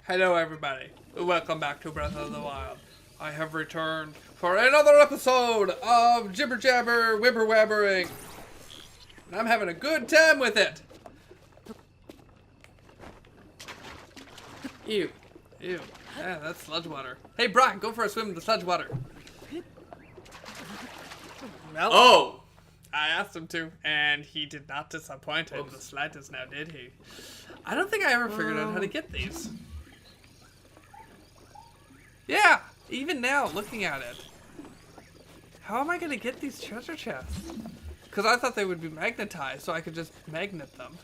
Hello everybody, welcome back to Breath of the Wild. I have returned for another episode of Jibber Jabber Wibber Wabbering. And I'm having a good time with it. Ew, ew, yeah, that's sludge water. Hey Brian, go for a swim in the sludge water. Well, Oh! I asked him to, and he did not disappoint in the slightest now, did he? I don't think I ever figured out how to get these. Yeah, even now, looking at it. How am I going to get these treasure chests? Because I thought they would be magnetized, so I could just magnet them.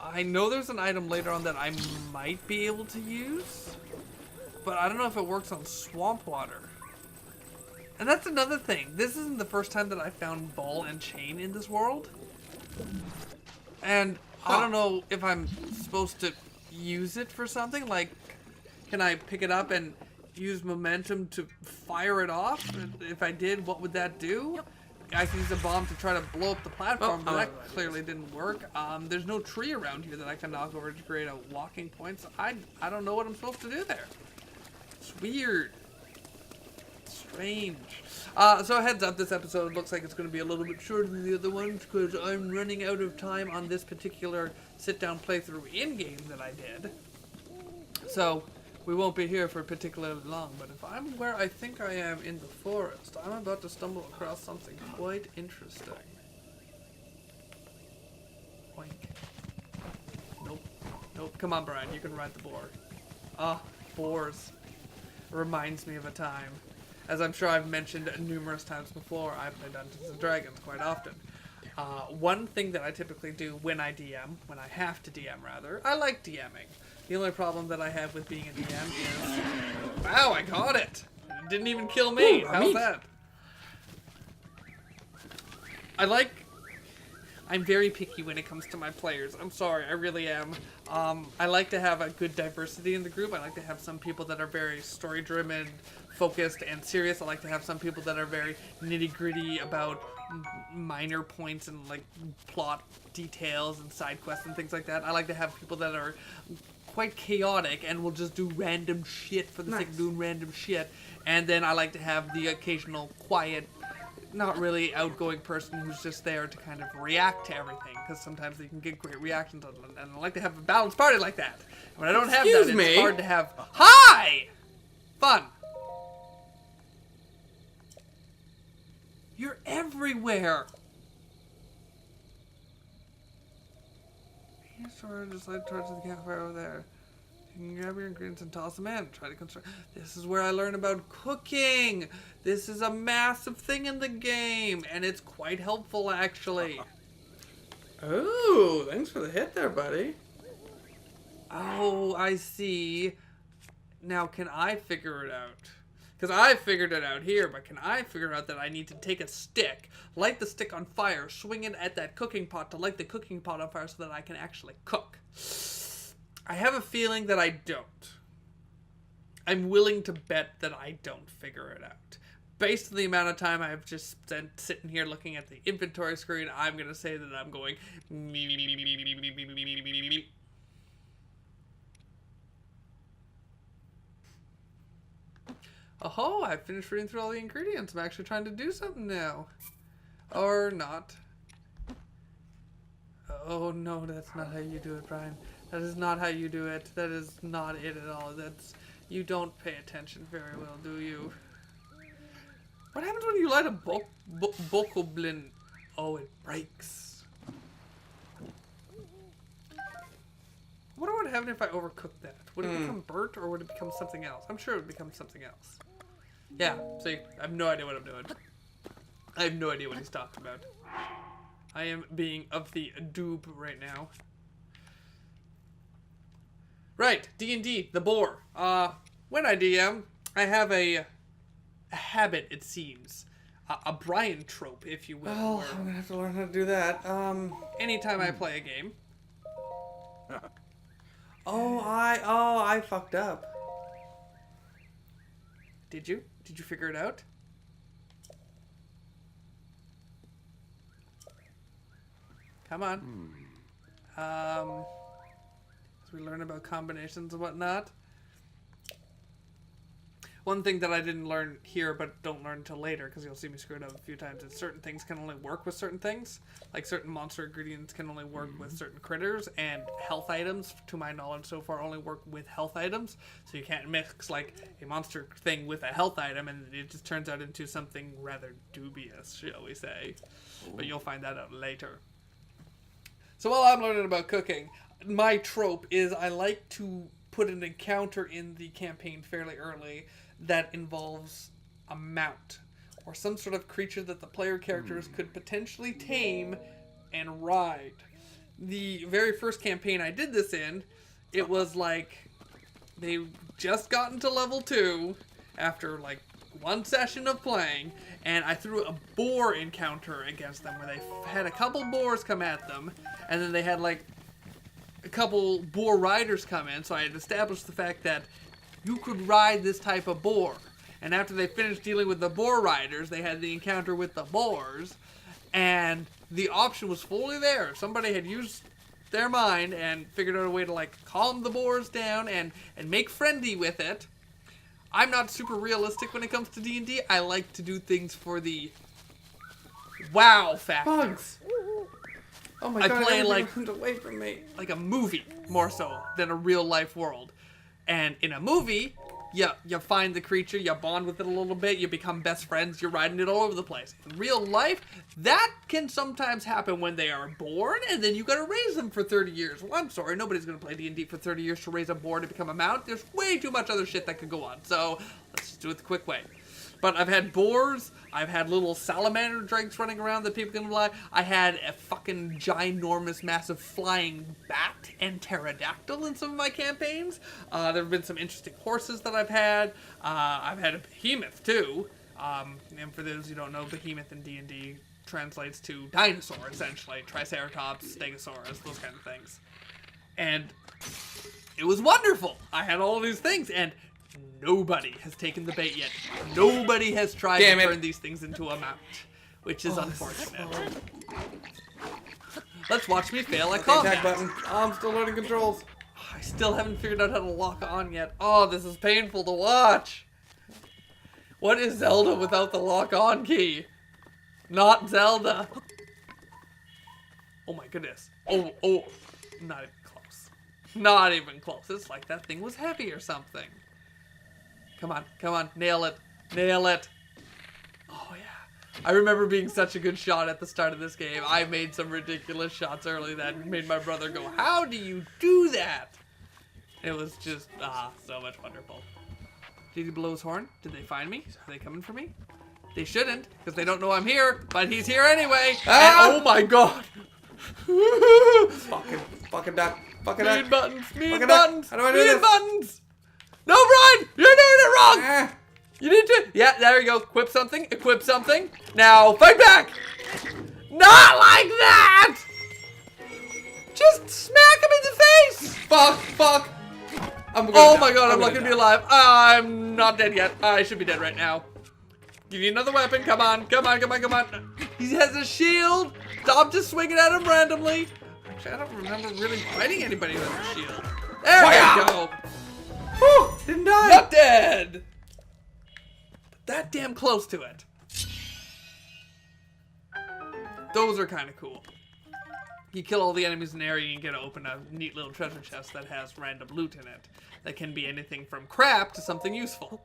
I know there's an item later on that I might be able to use, but I don't know if it works on swamp water. And that's another thing. This isn't the first time that I found ball and chain in this world. And I don't know if I'm supposed to use it for something. Like, can I pick it up and use momentum to fire it off? If I did, what would that do? Yep. I can use a bomb to try to blow up the platform, but that clearly didn't work. There's no tree around here that I can knock over to create a walking point, so I don't know what I'm supposed to do there. It's weird. Strange. So heads up, this episode looks like it's going to be a little bit shorter than the other ones because I'm running out of time on this particular sit-down playthrough in-game that I did. So we won't be here for particularly long, but if I'm where I think I am in the forest, I'm about to stumble across something quite interesting. Oink. Nope. Nope. Come on, Brian, you can ride the boar. Boars. Reminds me of a time. As I'm sure I've mentioned numerous times before, I play Dungeons & Dragons quite often. One thing that I typically do when I DM, when I have to DM rather, I like DMing. The only problem that I have with being a DM is... Wow, I got it! It didn't even kill me! How's that? I'm very picky when it comes to my players. I'm sorry, I really am. I like to have a good diversity in the group. I like to have some people that are very story-driven, focused, and serious. I like to have some people that are very nitty-gritty about minor points and like plot details and side quests and things like that. I like to have people that are quite chaotic and will just do random shit for the sake of doing random shit. And then I like to have the occasional quiet, not really outgoing person who's just there to kind of react to everything, because sometimes you can get great reactions on them, and I like to have a balanced party like that. When I don't have that, it's hard to have fun. You're everywhere. You sort of just like towards the campfire over there. You can grab your ingredients and toss them in. Try to construct. This is where I learn about cooking. This is a massive thing in the game, and it's quite helpful, actually. Oh, thanks for the hit there, buddy. Oh, I see. Now, can I figure it out? Because I figured it out here, but can I figure out that I need to take a stick, light the stick on fire, swing it at that cooking pot to light the cooking pot on fire so that I can actually cook? I have a feeling that I don't. I'm willing to bet that I don't figure it out. Based on the amount of time I've just spent sitting here looking at the inventory screen, I'm going to say that I'm going... Oh, I finished reading through all the ingredients. I'm actually trying to do something now. Or not. Oh no, that's not how you do it, Brian. That is not how you do it. That is not it at all. That's... You don't pay attention very well, do you? What happens when you light a bokoblin? Oh, it breaks. What would happen if I overcooked that? Would it become burnt or would it become something else? I'm sure it would become something else. Yeah, see, I have no idea what I'm doing. I have no idea what he's talking about. I am being of the dupe right now. Right, D&D, the boar. When I DM, I have a habit, it seems. A Brian trope, if you will. Well, I'm gonna have to learn how to do that. Anytime I play a game. I fucked up. Did you? Did you figure it out? Come on. As we learn about combinations and whatnot. One thing that I didn't learn here, but don't learn until later, because you'll see me screw it up a few times, is certain things can only work with certain things. Like certain monster ingredients can only work with certain critters, and health items, to my knowledge so far, only work with health items. So you can't mix like a monster thing with a health item, and it just turns out into something rather dubious, shall we say. But you'll find that out later. So while I'm learning about cooking, my trope is I like to put an encounter in the campaign fairly early that involves a mount or some sort of creature that the player characters could potentially tame and ride. The very first campaign I did this in, it was like they just gotten to level 2 after like one session of playing, and I threw a boar encounter against them where they had a couple boars come at them, and then they had like a couple boar riders come in, so I had established the fact that you could ride this type of boar. And after they finished dealing with the boar riders, they had the encounter with the boars, and the option was fully there. Somebody had used their mind and figured out a way to like calm the boars down and make friendly with it. I'm not super realistic when it comes to D&D. I like to do things for the wow factor. Bugs! Oh my I god, play everything like runs away from me. like a movie more so than a real life world. And in a movie, you find the creature, you bond with it a little bit, you become best friends, you're riding it all over the place. In real life, that can sometimes happen when they are born, and then you gotta raise them for 30 years. Well, I'm sorry, nobody's gonna play D&D for 30 years to raise a boar to become a mount. There's way too much other shit that could go on, so let's just do it the quick way. But I've had boars, I've had little salamander drakes running around that people can fly. I had a fucking ginormous, massive flying bat and pterodactyl in some of my campaigns. There have been some interesting horses that I've had. I've had a behemoth too. And for those who don't know, behemoth in D&D translates to dinosaur, essentially. Triceratops, Stegosaurus, those kind of things. And it was wonderful. I had all of these things, and nobody has taken the bait yet. Nobody has tried to turn these things into a mount, which is unfortunate. Let's watch me fail at combat. Attack button. Oh, I'm still learning controls. I still haven't figured out how to lock on yet. Oh, this is painful to watch. What is Zelda without the lock on key? Not Zelda. Oh my goodness. Oh, not even close. Not even close. It's like that thing was heavy or something. Come on, nail it. Oh yeah. I remember being such a good shot at the start of this game. I made some ridiculous shots early that made my brother go, how do you do that? It was just, so much wonderful. Did he blow his horn? Did they find me? Are they coming for me? They shouldn't, because they don't know I'm here, but he's here anyway. Ah! And, oh my god. Fucking duck. Mean buttons. Fucking duck. How do I do this? Buttons. No, Brian! You're doing it wrong! Ah. You need to... Yeah, there you go. Equip something. Now, fight back! Not like that! Just smack him in the face! Fuck. Oh my god, I'm lucky to be alive. I'm not dead yet. I should be dead right now. Give me another weapon. Come on. He has a shield. Stop just swinging at him randomly. Actually, I don't remember really fighting anybody with a shield. There we go. Whew, didn't die. Not dead. But that damn close to it. Those are kind of cool. You kill all the enemies in the area, you get to open a neat little treasure chest that has random loot in it. That can be anything from crap to something useful.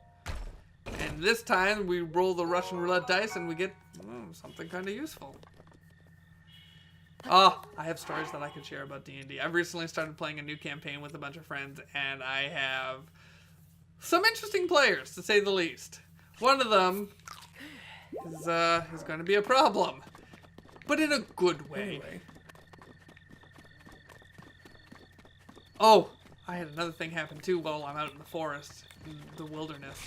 And this time, we roll the Russian roulette dice and we get something kind of useful. Oh, I have stories that I can share about D&D. I've recently started playing a new campaign with a bunch of friends, and I have some interesting players, to say the least. One of them is going to be a problem, but in a good way. Oh, I had another thing happen too while I'm out in the forest, in the wilderness.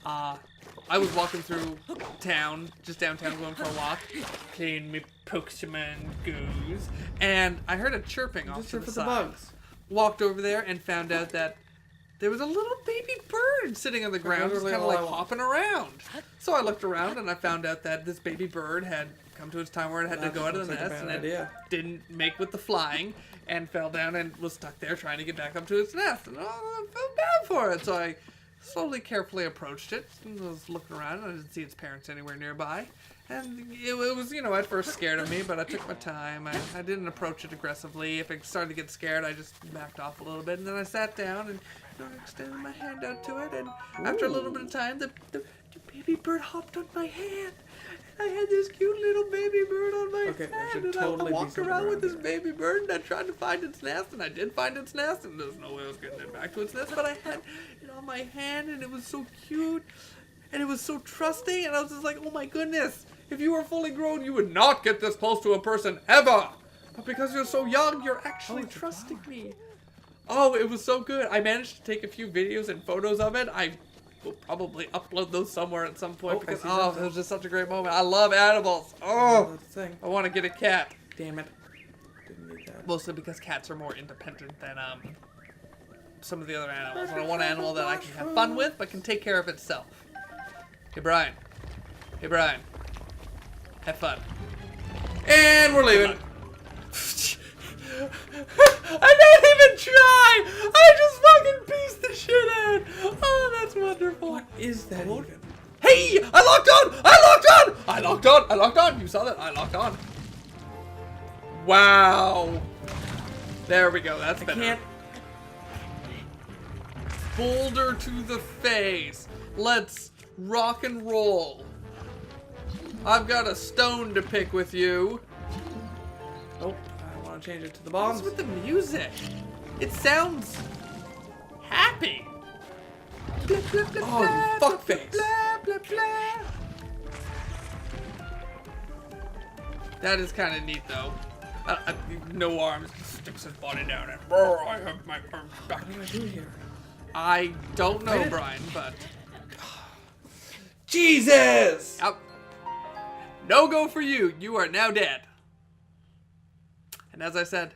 I was walking through town, just downtown, going for a walk, playing me Pokemon Goes, and I heard a chirping off to the side. Bugs. Walked over there and found out that there was a little baby bird sitting on the ground, just kind of like hopping around. So I looked around and I found out that this baby bird had come to its time where it had to go out of the nest, and it didn't make with the flying, and fell down and was stuck there trying to get back up to its nest. And I felt bad for it, so I slowly, carefully approached it. And I was looking around and I didn't see its parents anywhere nearby. And it was, at first scared of me, but I took my time. I didn't approach it aggressively. If it started to get scared, I just backed off a little bit. And then I sat down and extended my hand out to it. And after a little bit of time, the baby bird hopped on my hand. I had this cute little baby bird on my hand, and I walked around with this baby bird, and I tried to find its nest, and I did find its nest, and there's no way I was getting it back to its nest, but I had it on my hand, and it was so cute, and it was so trusting, and I was just like, oh my goodness, if you were fully grown, you would not get this close to a person, ever! But because you're so young, you're actually trusting me. Oh, it was so good. I managed to take a few videos and photos of it. We'll probably upload those somewhere at some point because it was just such a great moment. I love animals. Oh, I want to get a cat. Damn it. Didn't need that. Mostly because cats are more independent than some of the other animals. And I want an animal that I can have fun with but can take care of itself. Hey Brian. Hey Brian. Have fun. And we're leaving. I didn't even try! I just fucking pieced the shit out! Oh, that's wonderful. What is that even? Hey! I locked on! I locked on! I locked on! I locked on! You saw that? I locked on. Wow. There we go. That's better. Can't. Boulder to the face. Let's rock and roll. I've got a stone to pick with you. Nope. I want to change it to the bombs. What's with the music? It sounds happy. Blah, blah, blah, Oh, you fuckface. blah, blah, blah. That is kind of neat, though. No arms, sticks his body down, and I have my arms back. What do I do here? I don't know, Brian, but Jesus! no go for you. You are now dead. And as I said,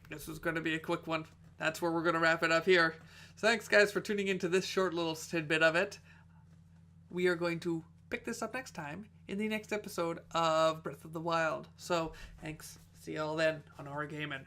this was going to be a quick one. That's where we're going to wrap it up here. So thanks, guys, for tuning into this short little tidbit of it. We are going to pick this up next time in the next episode of Breath of the Wild. So thanks. See y'all then on Origaming.